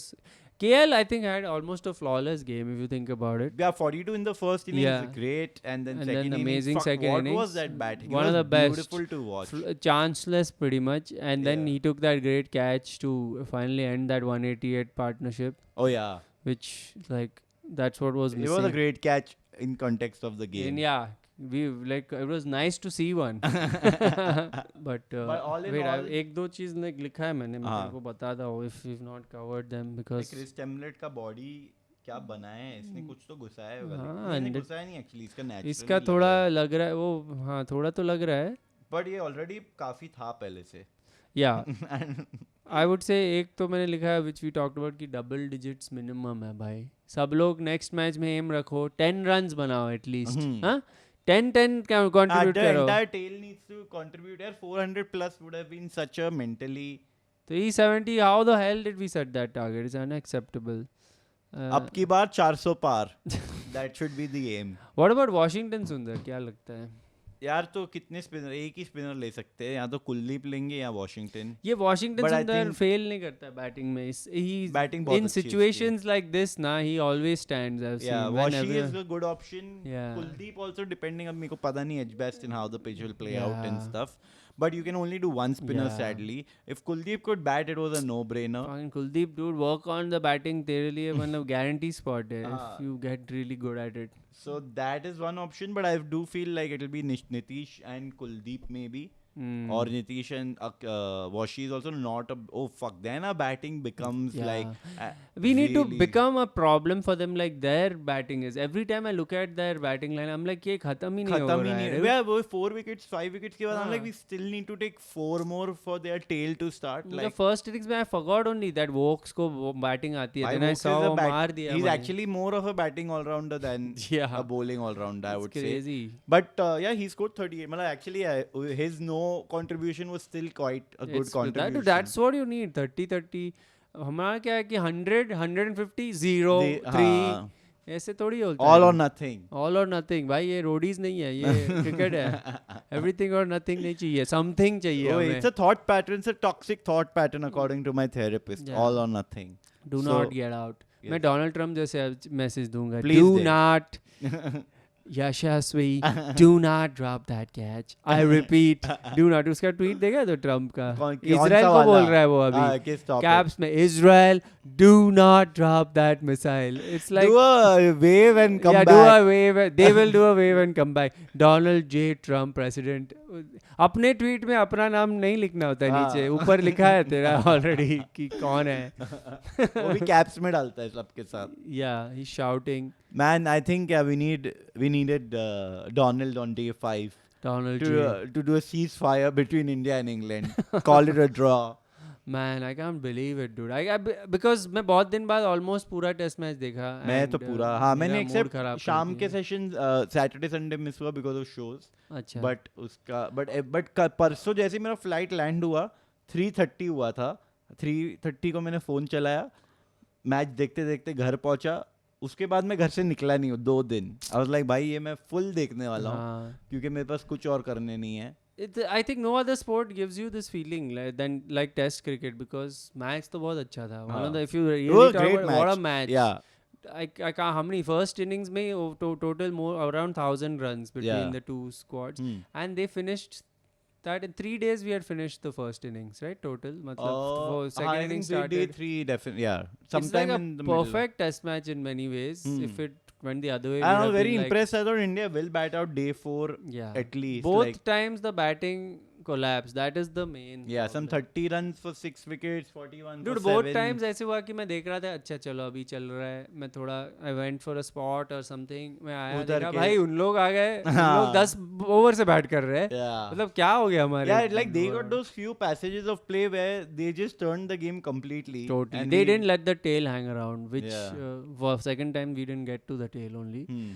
KL. I think had almost a flawless game if you think about it. Yeah, 42 in the first innings, Yeah. great, and then And second then innings, amazing fuck, second what innings. was that batting? One It of was the best. beautiful to watch. Chanceless pretty much. And then Yeah. he took that great catch to finally end that 188 partnership, Oh yeah, which like that's what was it missing. was a great catch in context of the game. And yeah, we like it was nice to see one. But all in wait, all- एक दो चीज like लिखा है मैंने, मैं हाँ. तेरे को बता दो if we've not covered them because Chris template का बॉडी क्या बनाया है इसने, कुछ तो घुसाया होगा. हाँ, लेकिन इसने and घुसाया नहीं एक्चुअली, इसका नेचुरल. इसका थोड़ा लग रहा है वो, हाँ थोड़ा तो लग रहा है. बट ये ऑलरेडी काफी था पहले से. या आई वुड से एक तो मैंने लिखा है विच वी टॉक्ड अबाउट कि डबल डिजिट्स मिनिमम है भाई. सब लोग नेक्स्ट मैच में एम रखो 10 रन्स बनाओ एटलीस्ट. हाँ 10 कंट्रीब्यूट The करो. entire tail needs to contribute. यार 400 plus would have been such a mentally. 370, how the hell did we set that target? It's unacceptable. अब की बार 400 पार. That should be the aim. What about Washington Sundar? क्या लगता है? यार तो कितने spinner, एक ही स्पिनर ले सकते हैं, या तो कुलदीप लेंगे या वॉशिंगटन. ये Washington But I Sundar think fail नहीं करता है बैटिंग में. He's Batting बहुत in अच्छी है situations like this ना, he always stands. I've Yeah, seen Washi whenever. is a good option. Yeah. Kuldeep also depending, अब मेरे को पता नहीं edge best and how the pitch will play out and Yeah. stuff. But you can only do one spinner Yeah. sadly. If Kuldeep could bat, it was a no-brainer. Fucking Kuldeep, dude, work on the batting. तेरे लिए मतलब guarantee spot है हाँ. if you get really good at it. So that is one option, but I do feel like it will be Nitish and Kuldeep maybe. or Nitish and Washi is also not oh fuck, then our batting becomes Yeah. like We need to really- become a problem for them, like their batting is. Every time I look at their batting line, I'm like, ये खत्म ही नहीं हो खत्म ही रहा नहीं है. है. Yeah, वो 4 wickets 5 wickets के बाद I'm हाँ. like we still need to take 4 more for their tail to start. The Like first innings में I forgot only that Vokes को batting आती है. Bhai, Then I Vokes saw is a वो मार दिया. he's भाई. actually more of a batting all-rounder than Yeah. a bowling all-rounder, I It's would say. crazy. But yeah, he scored 38. Matlab, actually, his no contribution was still quite a good contribution. That's what you need. 30-30. हमारा क्या है कि 100, 150, 0, They- 3 हाँ. ऐसे थोड़ी होता है. All or nothing. All or nothing. भाई ये रोडीज नहीं है, ये क्रिकेट है. Everything or nothing नहीं चाहिए. Something चाहिए Oh, हमें. it's a thought pattern. It's a toxic thought pattern according to my therapist. Yeah. All or nothing. Do So- not get out. मैं Yes. डोनाल्ड ट्रम्प जैसे message दूंगा. Please Do they. not Yashasvi do not drop that catch. I repeat, do not. उसका tweet देखा तो Trump का कौन Israel सा को वाला? बोल रहा है वो हाँ, अभी किस topic? कैप्स में Israel do not drop that missile. It's like Do a wave and come yeah, back. do a wave. They will do a wave and come back. Donald J. Trump, president. अपने tweet में अपना नाम नहीं लिखना होता है हाँ. नीचे, ऊपर लिखा है तेरा ऑलरेडी कि कौन है. वो भी caps में डालता है सबके साथ. Yeah, he's shouting. Man, I think yeah, we needed Donald on day 5 Donald J. to do a ceasefire between India and England. Call it a draw. Man, I can't believe it, dude. Because मैं बहुत दिन बाद almost पूरा test match देखा. मैं तो and, पूरा हाँ मैंने मेरा mood एक्सेप्ट खराब कर शाम के दिया. सेशन सैटरडे संडे मिस हुआ बिकॉज ऑफ शोज. अच्छा. बट उसका बट परसों जैसे ही मेरा फ्लाइट लैंड हुआ 3:30 हुआ था. 3:30 को मैंने फ़ोन चलाया, मैच देखते देखते घर पहुंचा. उसके बाद मैं घर से निकला नहीं हूँ 2 दिन. आई वाज लाइक भाई ये मैं फुल देखने वाला हूँ हाँ. क्योंकि मेरे पास कुछ और करने नहीं है. I think no other sport gives you this feeling like Test cricket, because match तो बहुत अच्छा था. One of the, if you It really was a talk great about what a match. match. Yeah. I can't, how many first innings में total more around 1,000 runs between Yeah. the two squads, Hmm. and they finished that in 3 days. We had finished the first innings, right? Total. मतलब for second I inning think day started. 3 definitely. Yeah. It's like Sometime a in the middle. perfect test match in many ways. Hmm. If it went the other way, I would was have very been like- impressed. I thought India will bat out day 4 Yeah. at least. Both like, times the batting collapsed. That is the main. yeah, some problem. 30 runs for 6 wickets, 41 Dude, for both 7. times ऐसे हुआ कि मैं देख रहा था, अच्छा चलो अभी चल रहा है, मैं थोड़ा I went for a spot or something, मैं आया उधर देखा के- भाई उन लोग आ गए, उन हाँ. लोग 10 ओवर से बैट कर रहे हैं. Yeah. मतलब क्या हो गया हमारे. Yeah, like they got those few passages of play where they just turned the game completely. Totally. and They we- didn't let the tail hang around, which Yeah. for second time we didn't get to the tail only. Hmm.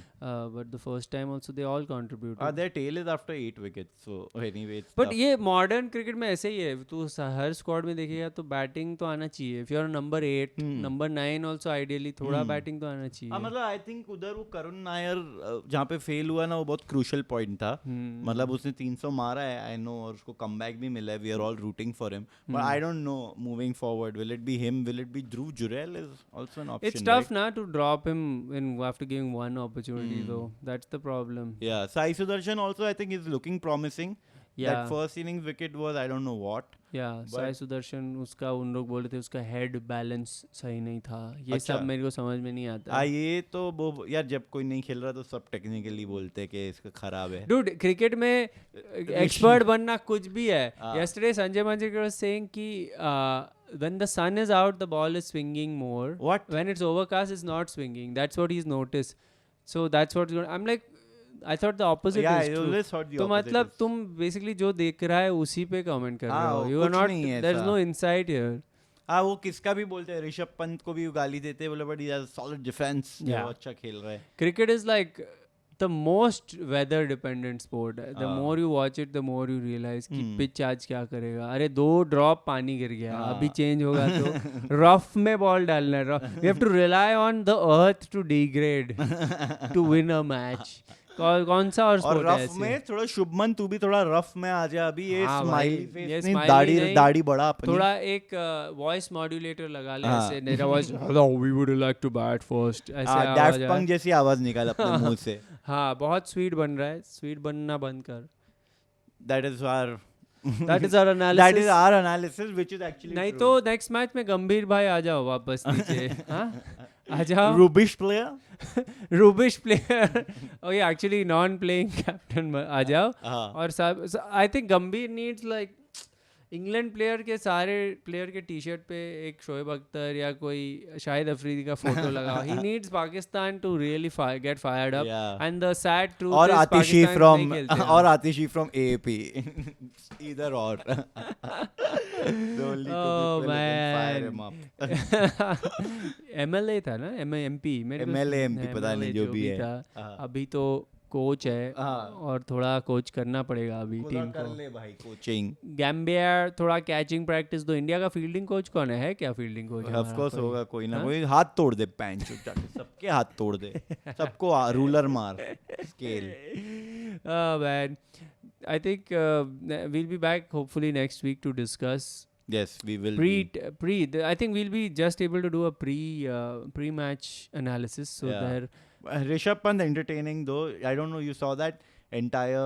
But the first time also they all contributed. Their tail is after 8 wickets. So anyway, it's but tough. ये modern cricket में ऐसे ही है. तू हर squad में देखेगा तो batting तो आना चाहिए. If you are number 8, number 9 also ideally थोड़ा बैटिंग तो आना चाहिए. हाँ मतलब आई थिंक उधर वो करुण नायर जहाँ पे फेल हुआ ना वो बहुत क्रूशल पॉइंट था. मतलब उसने 300 मारा है आई नो और उसको कमबैक भी मिला है. We are all rooting for him but I don't know moving forward will it be him, will it be Dhruv Jurel is also an option. It's tough now to drop him after giving one opportunity though. That's the problem. Yeah, Sai Sudarshan also I think is looking promising. Yeah. That first innings wicket was I don't know what. Yeah, Sai Sudarshan उसका उन लोग बोल रहे थे उसका head balance सही नहीं था. ये अच्छा. सब मेरे को समझ में नहीं आता. ये तो वो यार जब कोई नहीं खेल रहा तो सब टेक्निकली बोलते हैं कि इसका खराब है. Dude, क्रिकेट में एक्सपर्ट बनना कुछ भी है. हाँ. Yesterday Sanjay Manjrekar was saying कि when the sun is out the ball is swinging more. What? When it's overcast it's not swinging. That's what he's noticed. So that's what's going. I'm like, I thought the opposite Yeah, is I true. always thought the तो opposite मतलब is- तुम basically जो देख रहा है उसी पे comment कर रहे हाँ, हो. You are कुछ not. नहीं है There is ऐसा. no insight here. हाँ वो किसका भी बोलते हैं. ऋषभ पंत को भी गाली देते हैं बोले but he has solid defence. Yeah. वो अच्छा खेल रहा है. Cricket is like the most weather dependent sport. The हाँ. more you watch it, the more you realize कि पिच आज क्या करेगा. अरे 2 ड्रॉप पानी गिर गया, हाँ. अभी चेंज होगा तो रफ में बॉल डालना है. You have to rely on the earth to degrade to win a match. कौन सा और और स्पोर्ट है रफ ऐसे? में थोड़ा शुभमन तू भी थोड़ा रफ में आ जा अभी. ये हाँ स्माइली भाई, फेस ये नहीं, smiley नहीं, दाढ़ी बड़ा अपनी. थोड़ा एक वॉइस मॉड्यूलेटर लगा ले हाँ. ऐसे. मेरा voice hello we would like to bat first ऐसे डैफ्ट आवाज आए. पंक जैसी आवाज निकाल अपने मुंह से. हाँ बहुत स्वीट बन रहा है. स्वीट बनना बंद कर. That is our That is our analysis. That is our analysis, which is actually नहीं true. तो नेक्स्ट मैच में गंभीर भाई आ जाओ वापस नीचे. हाँ आ जाओ. Rubbish player. Rubbish player. Oh yeah, actually non-playing captain आ जाओ. और सब I think गंभीर needs like इंग्लैंड प्लेयर के सारे प्लेयर के टी शर्ट पे एक शोएब अख्तर या कोई शाहिद अफरीदी का फोटो लगा. He needs Pakistan to really get fired up. And the sad truth और इज आतिशी पाकिस्तान from नहीं खेलते हैं. और आतिशी from AAP. Either or. The only two Oh, people who can fire man. him up. MLA था ना MP MLA MP पता नहीं जो भी है. था. अभी तो कोच है और थोड़ा कोच करना पड़ेगा अभी टीम कर को. ले भाई कोचिंग. गैम्बिया थोड़ा कैचिंग प्रैक्टिस दो. इंडिया का फील्डिंग कोच कौन है क्या फील्डिंग कोच? ऑफ कोर्स होगा कोई ना कोई. हाथ तोड़ दे पैंच सबके हाथ तोड़ दे. सबको रूलर मार scale. Man, I think we'll be back hopefully next week to discuss Yes, we will. I think we'll be just able to do a pre-match analysis. So Yeah. there. Rishabh Pant entertaining though. I don't know. You saw that entire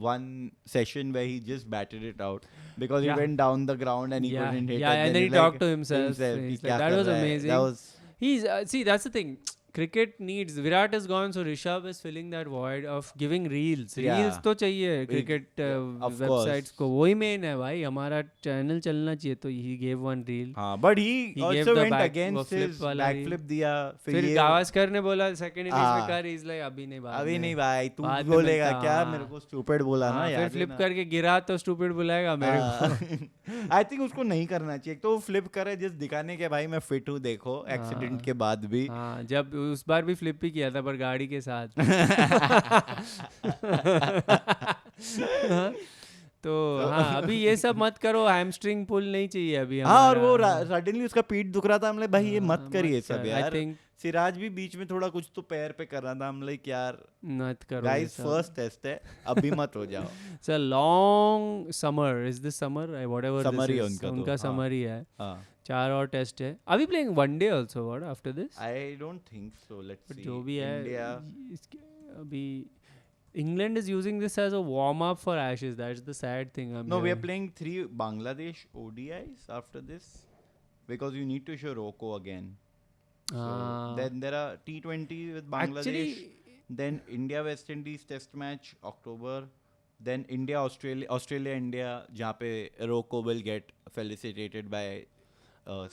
one session where he just batted it out because he went down the ground and he couldn't hit. Yeah, and then he he's talked to himself. He's like, that was amazing. That was. He's see, that's the thing. Cricket needs Virat is gone, so Rishabh is filling that void of giving reels. Yeah. Reels तो चाहिए cricket of websites को. वही main है भाई. हमारा channel चलना चाहिए. तो he gave one reel. हाँ, but he gave also the went back- against flip his वाला backflip दिया. फिर ये गावस्कर ने बोला second innings हाँ. में कर. He's like अभी नहीं बात. अभी नहीं भाई तू बाद में बोलेगा मिलता, क्या. हाँ. मेरे को stupid बोला ना फिर याद है flip ना? करके गिरा तो stupid बुलाएगा मेरे को. आई थिंक उसको नहीं करना चाहिए. तो फ्लिप करे जिस दिखाने के भाई मैं फिट हूँ. देखो एक्सीडेंट के बाद भी. हाँ, जब उस बार भी फ्लिप ही किया था पर गाड़ी के साथ. तो हाँ अभी ये सब मत करो. हैमस्ट्रिंग पुल नहीं चाहिए अभी. हाँ, और वो हमारा. सडनली उसका पीठ दुख रहा था. हमले भाई ये मत करिए सब I यार. think सिराज भी बीच में थोड़ा कुछ तो पैर पे कर रहा था. हम लाइक यार मत करो. गाइस फर्स्ट टेस्ट है अभी मत हो जाओ. It's a long summer. Is this summer? Whatever Summer this ही है is. उनका तो, उनका हाँ. summer ही है. हाँ. 4 और टेस्ट है. Are we playing one day also? What after this? I don't think so. Let's But सी. जो भी है इंडिया. अभी England is using this as a warm up for Ashes. That's the sad thing. No, we are playing 3 Bangladesh ODIs after this because you need to show Rocco again. So then there are T20 with Bangladesh. Actually, Then India West Indies Test match October. Then India Australia India जहाँ पे Rocco will get felicitated by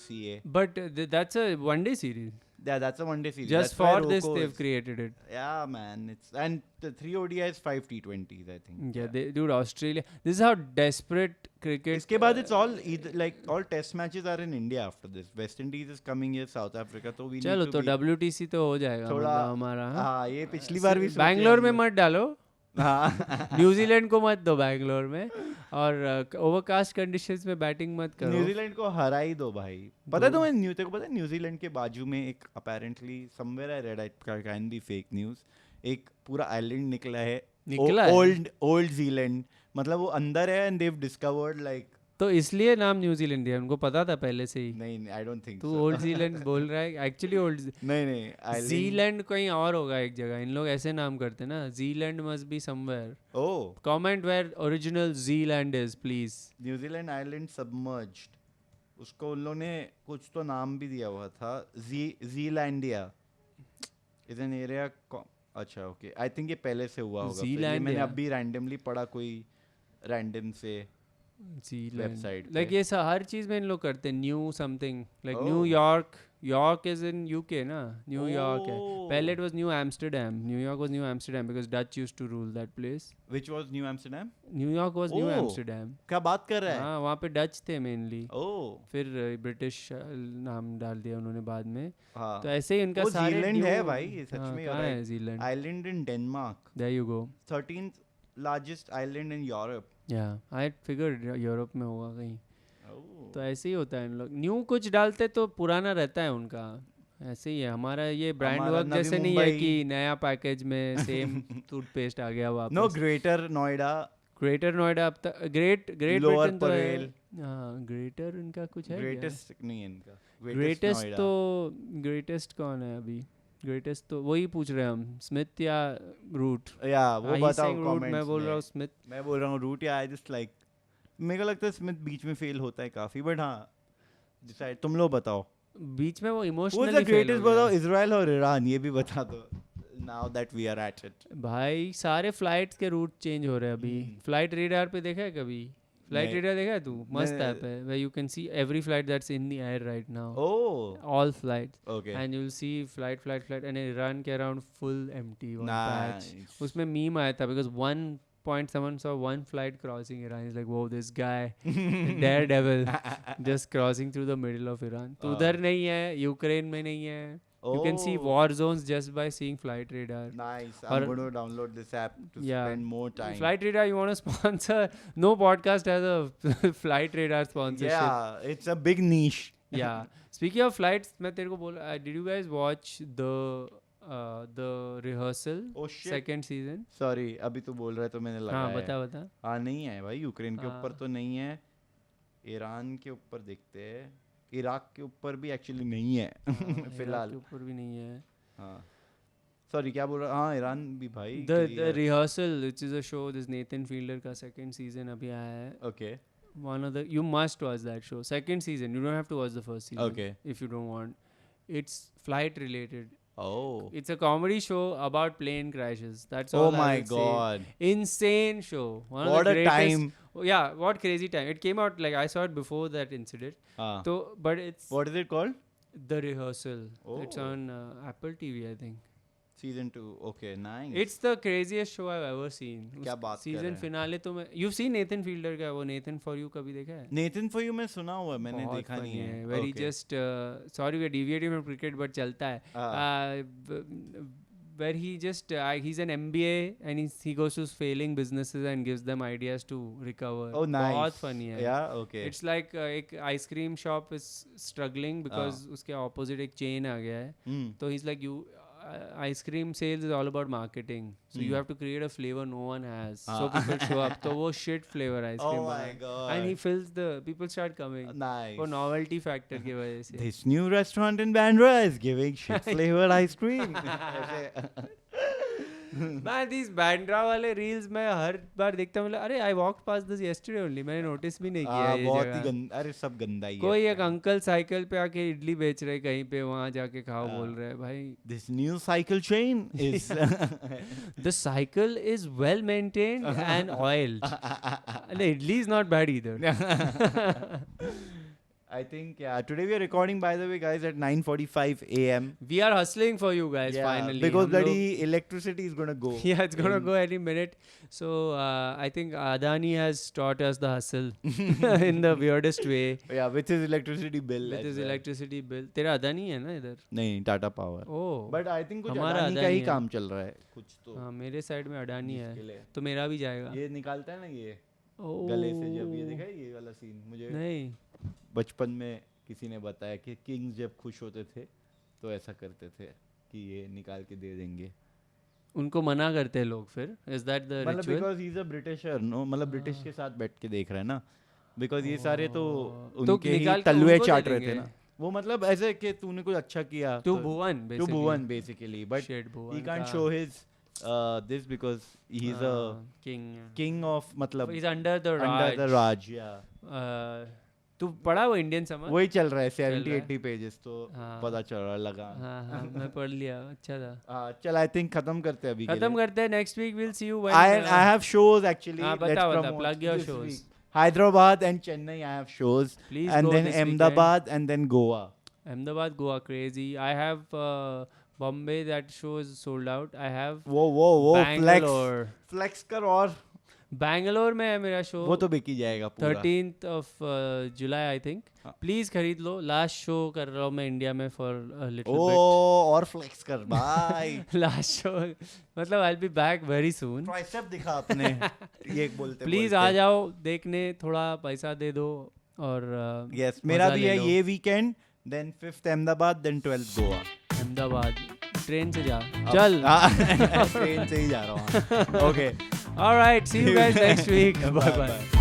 CA. but that's a one day series. Yeah, that's a one-day series. Just That's why for this, Rocco they've is- created it. Yeah, man. It's and the 3 ODIs, 5 T20s, I think. Yeah, dude, Australia. This is how desperate cricket. इसके बाद it's all either like all test matches are in India after this. West Indies is coming here, South Africa. तो we चलो need तो to be WTC तो हो जाएगा थोड़ा मतलब हमारा. हाँ? हाँ ये पिछली बार भी सोचे बैंगलोर में हम लोग. मत डालो. हाँ न्यूजीलैंड को मत दो बैंगलोर में. और ओवरकास्ट कंडीशंस में बैटिंग मत करो. न्यूजीलैंड को हरा ही दो भाई. पता है तुम्हें तेरे को पता है न्यूजीलैंड के बाजू में एक apparently somewhere I read it can be fake news. एक पूरा आइलैंड निकला है. Old Zealand. मतलब वो अंदर है एंड देव डिस्कवर्ड लाइक. तो इसलिए नाम न्यूजीलैंड है. उनको पता था पहले से ही. नहीं आई डोंट थिंक तू ओल्ड जीलैंड बोल रहा है. एक्चुअली ओल्ड नहीं आइलैंड. जीलैंड कहीं और होगा एक जगह. इन लोग ऐसे नाम करते ना. Zealand must be somewhere. Oh comment where original Zealand is please. New Zealand island submerged. उसको उन लोगों ने कुछ तो नाम भी दिया हुआ था. Zealandia is an area. अच्छा ओके आई थिंक ये पहले से हुआ होगा. फिर ये मैंने Zealandia. अभी रैंडमली पढ़ा कोई रैंडम से website लाइक पे. ये हर चीज में इन लोग करते हैं. New something like Oh. New York. York is in UK ना. न्यूयॉर्क है. Oh. पहले it was New Amsterdam. New York was New Amsterdam because Dutch used to rule that place. Which was New Amsterdam. New York was New Oh. Amsterdam. क्या बात कर रहा है. हाँ वहाँ पे डच थे मेनली. ओह फिर ब्रिटिश नाम डाल दिया उन्होंने बाद में. हाँ तो ऐसे ही इनका वो सारे जीलैंड है new- भाई. ये सच हाँ, में कहाँ है Zealand. Island in Denmark. There you go. 13th largest island in Europe. या आई फिगर्ड यूरोप में होगा कहीं. तो ऐसे ही होता है इन लोग. न्यू कुछ डालते तो पुराना रहता है उनका. ऐसे ही है हमारा ये ब्रांड हमारा वर्क नवी जैसे नहीं है मुंबई- कि नया पैकेज में सेम टूथपेस्ट आ गया वापस. No, Greater Noida. Greater Noida अब तक ग्रेट Lower ब्रिटेन तो है. Parel. हाँ ग्रेटर इनका कुछ है. Greatest नहीं है इनका. Greatest Noida. तो ग्रेटेस्ट कौन है अभी. ग्रेटेस्ट तो वही पूछ रहे हैं हम. स्मिथ या रूट. या वो बताओ रूट. मैं comments बोल में. रहा हूँ स्मिथ. मैं बोल रहा हूँ रूट. या आई जस्ट लाइक मेरे को लगता है स्मिथ बीच में फेल होता है काफी, बट हाँ डिसाइड तुम लोग बताओ बीच में वो Who's the इमोशनली greatest बताओ, इजराइल और ईरान, ये भी बता दो now that we are at it. भाई सारे फ्लाइट्स के रूट चेंज हो रहे हैं अभी. फ्लाइट रेडार पे देखा है कभी? फ्लाइट नहीं. रेडार देखा है तू? मस्त नहीं. ऐप है where you can see every flight that's in the air right now. Oh, All flights. okay. And you'll see flight and Iran के around full empty one patch. Nice. उसमें meme आया था because one point someone saw one flight crossing Iran. He's like, whoa, this guy, daredevil, just crossing through the middle of Iran. तो उधर नहीं है, Ukraine में नहीं है. You can see Oh, war zones just by seeing flight radar. nice. Or- I'm going to download this app to Yeah. spend more time. Flight radar, you want to sponsor? No podcast has a flight radar sponsorship. Yeah, it's a big niche. Yeah. Speaking of flights, मैं तेरे को बोल, did you guys watch the rehearsal Oh shit. second season? Sorry, अभी तो बोल रहा है तो मैंने हाँ लगाया है. बता बता. हाँ नहीं है भाई, यूक्रेन के ऊपर हाँ. तो नहीं है, ईरान के ऊपर देखते हैं, इराक के ऊपर भी एक्चुअली नहीं है फिलहाल. के ऊपर भी नहीं है. हाँ सॉरी क्या बोल रहा, हाँ ईरान भी भाई. The rehearsal, which is a show, this Nathan Fielder का second season अभी आया है. Okay. One of the, you must watch that show. Second season, you don't have to watch the first season. Okay. If you don't want. It's flight related. Oh. It's a comedy show about plane crashes. That's Oh all I my will say. god. Insane show. One What of the a greatest, time. Oh, yeah, what crazy time. It came out like I saw it before that incident. हाँ. So, but it's What is it called? The Rehearsal. It's Oh. on Apple TV, I think. Season 2. Okay, nice. It's the craziest show I've ever seen. क्या बात कर season रहे हैं? Finale तो मैं, you've seen Nathan Fielder का वो Nathan for You कभी देखा है? Nathan for You मैं सुना हुआ है, मैंने बहुत देखा नहीं funny है. Very Okay. just sorry we're deviating from cricket but चलता है. Where he just he's an MBA and he goes to failing businesses and gives them ideas to recover. Oh nice. बहुत funny है. Yeah, okay. It's like एक ice cream shop is struggling because उसके opposite एक chain आ गया है. Hmm. So he's like, you ice cream sales is all about marketing. So you have to create a flavor no one has. So people show up. So वो shit flavor ice cream Oh my बना. god. And he fills the, people start coming. Nice. वो novelty factor की वजह से. This new restaurant in Bandra is giving shit flavored ice cream. ऐसे. Man, these Bandra वाले reels मैं हर बार देखता हूँ, अरे I walked past this yesterday only. मैंने notice भी नहीं किया ये बहुत ही जगह. गंदा, अरे सब गंदा ही है. कोई एक अंकल साइकिल पे आके इडली बेच रहे कहीं पे, वहाँ जाके खाओ बोल रहे हैं भाई. This new cycle chain is The cycle is well maintained and oiled. And the idli is not bad either. I think yeah. Today we are recording, by the way, guys, at 9:45 a.m. We are hustling for you guys finally. because हम bloody लोग- electricity is gonna go. Yeah, it's gonna go any minute. So I think Adani has taught us the hustle in the weirdest way Yeah, with his electricity bill. with as his well. electricity bill. तेरा अदानी है ना इधर? नहीं, Tata power. Oh. But I think कुछ हमारा अडानी का अदानी ही है. काम चल रहा है कुछ तो. हाँ, मेरे साइड में अडानी है, जिसके लिए. तो मेरा भी जाएगा. ये निकालता है ना ये Oh. गले से, जब ये देखा है ये वाला सीन मुझे नहीं. बचपन में किसी ने बताया कि किंग्स जब खुश होते थे तो ऐसा करते थे कि ये निकाल के दे देंगे. उनको मना करते हैं लोग फिर. Is that the मतलब ritual? Because he is a Britisher, no, मतलब ब्रिटिश के साथ बैठ के देख रहा है ना, बिकॉज ये सारे तो तो उनके ही निकाल के तलवे उनको दे चाट रहे थे देंगे. ना. वो मतलब ऐसे कि तूने कुछ अच्छा किया To Bhuvan to basically. Bhuvan basically, but Shit, he Bhuvan can't का- show his this because he is a king. King of, मतलब He's under the under the Raj. Raj. या तू पढ़ा वो इंडियन समर? वही चल रहा है, रहा है. 70-80 पेजेस तो हाँ. पता चल रहा है, लगा. हाँ हाँ मैं पढ़ लिया, अच्छा था. चल आई थिंक खत्म करते हैं अभी. खत्म करते हैं. Next week will see you when I have shows actually. हाँ, Let's बता, promote plug your this shows. week. Hyderabad and Chennai I have shows. Please and go then this Ahmedabad and then Goa. Ahmedabad, Goa, crazy. I have Bombay, that show is sold out. I have Whoa, Bangalore. flex कर और Bangalore में है मेरा show. वो तो बिक ही जाएगा पूरा. 13th of July I think. हाँ. प्लीज खरीद लो. लास्ट शो कर रहा हूँ मैं इंडिया में for a little oh bit. और फ्लेक्स कर भाई. लास्ट शो मतलब I will be back very soon. Tricep दिखा अपने. ये बोलते प्लीज आ जाओ देखने, थोड़ा पैसा दे दो और यस मेरा मजा भी ले है लो. ये weekend. Then 5th Ahmedabad, then 12th Goa. Ahmedabad train से जा. चल. ट्रेन से ही जा रहा हूँ. Okay. All right, see you guys next week. Bye bye.